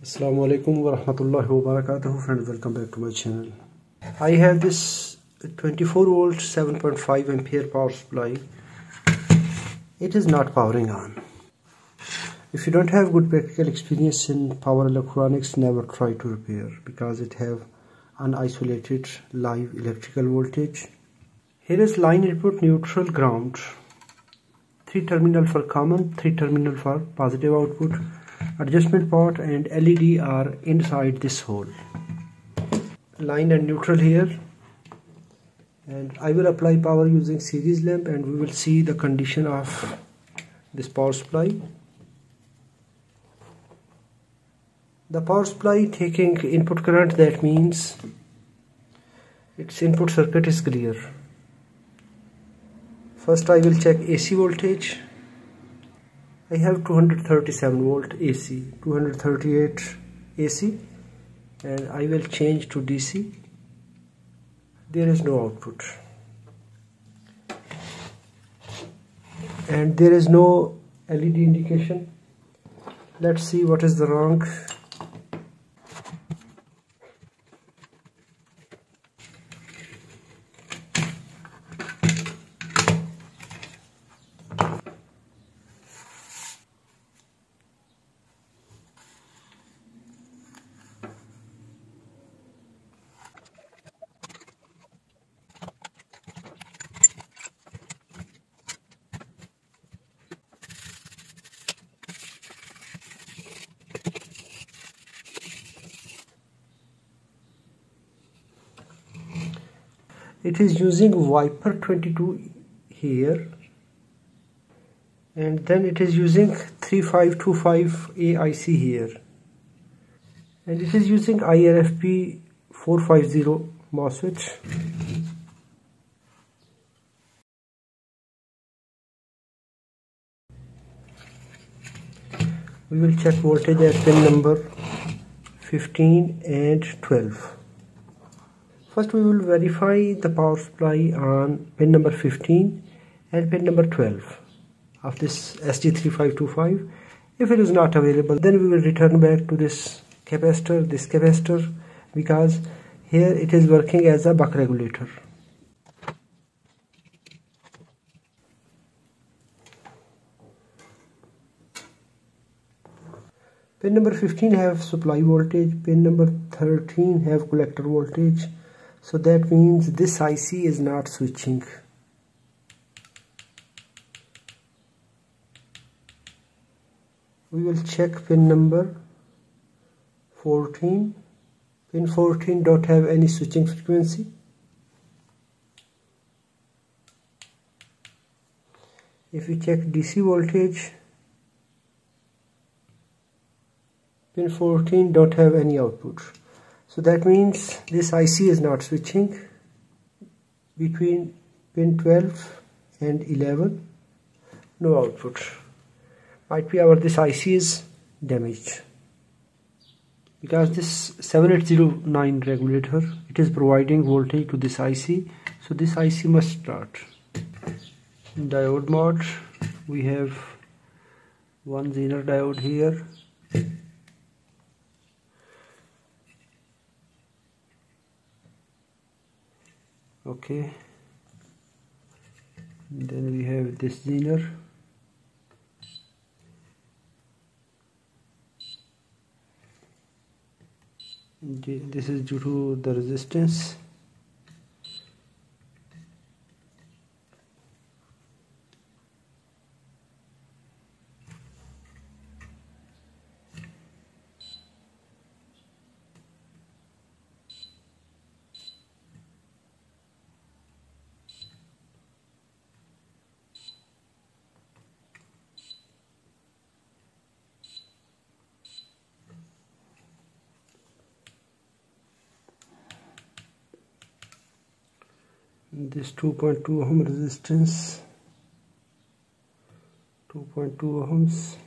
Assalamu alaikum wa rahmatullahi wa barakatuh, friends. Welcome back to my channel. I have this 24 volt 7.5 ampere power supply. It is not powering on. If you don't have good practical experience in power electronics, never try to repair because it have unisolated live electrical voltage. Here is line input, neutral, ground. 3 terminal for common, 3 terminal for positive output. Adjustment pot and LED are inside this hole. Line and neutral here, and I will apply power using series lamp and we will see the condition of this power supply. The power supply taking input current, that means its input circuit is clear. First I will check AC voltage. I have 237 volt AC, 238 AC, and I will change to DC. There is no output and there is no LED indication. Let's see what is the wrong. It is using Viper 22 here, and then it is using 3525 AIC here, and it is using IRFP 450 MOSFET. We will check voltage at pin number 15 and 12. First we will verify the power supply on pin number 15 and pin number 12 of this SG3525. If it is not available, then we will return back to this capacitor, because here it is working as a buck regulator. Pin number 15 have supply voltage, pin number 13 have collector voltage. So that means this IC is not switching. We will check pin number 14. Pin 14 don't have any switching frequency. If we check DC voltage, pin 14 don't have any output. So that means this IC is not switching between pin 12 and 11. No output. Might be this IC is damaged, because this 7809 regulator, it is providing voltage to this IC. So this IC must start. In diode mode, we have one Zener diode here. Okay, and then we have this Zener. This is due to the resistance. This 2.2 ohm resistance, 2.2 ohms,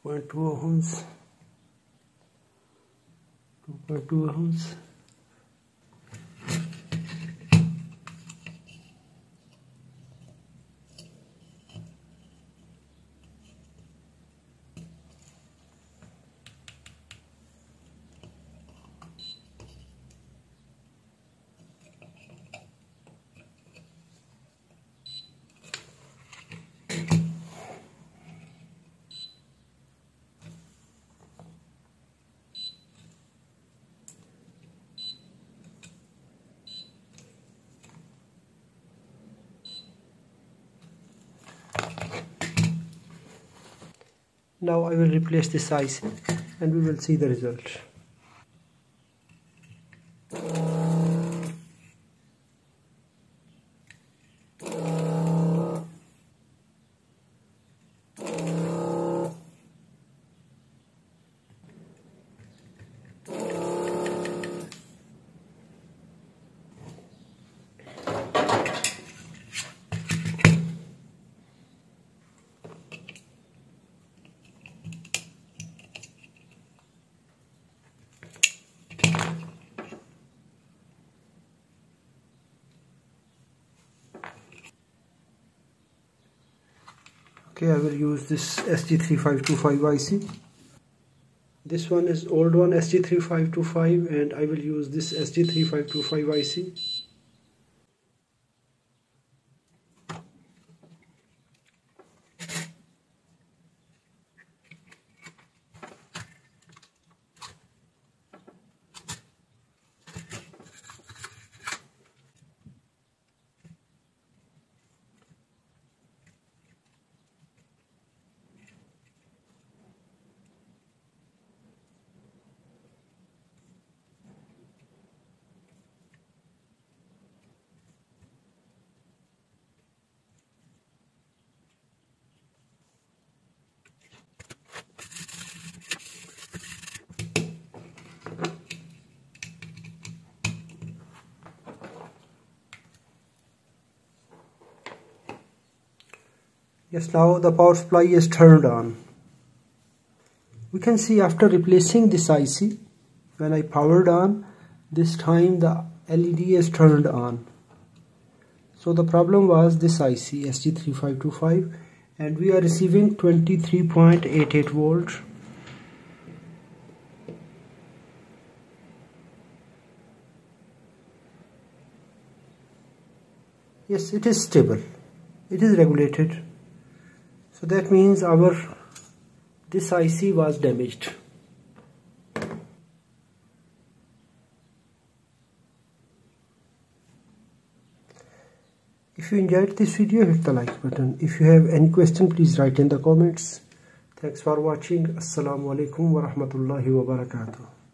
2.2 ohms, 2.2 ohms. Now I will replace this IC and we will see the result. Okay, I will use this SG3525 IC. This one is old one, SG3525, and I will use this SG3525 IC. Yes, now the power supply is turned on. We can see after replacing this IC, when I powered on, this time the LED is turned on. So the problem was this IC, SG3525, and we are receiving 23.88 volts. Yes, it is stable. It is regulated. So that means this IC was damaged. If you enjoyed this video, hit the like button. If you have any question, please write in the comments. Thanks for watching. Assalamu alaikum wa rahmatullahi wa barakatuh.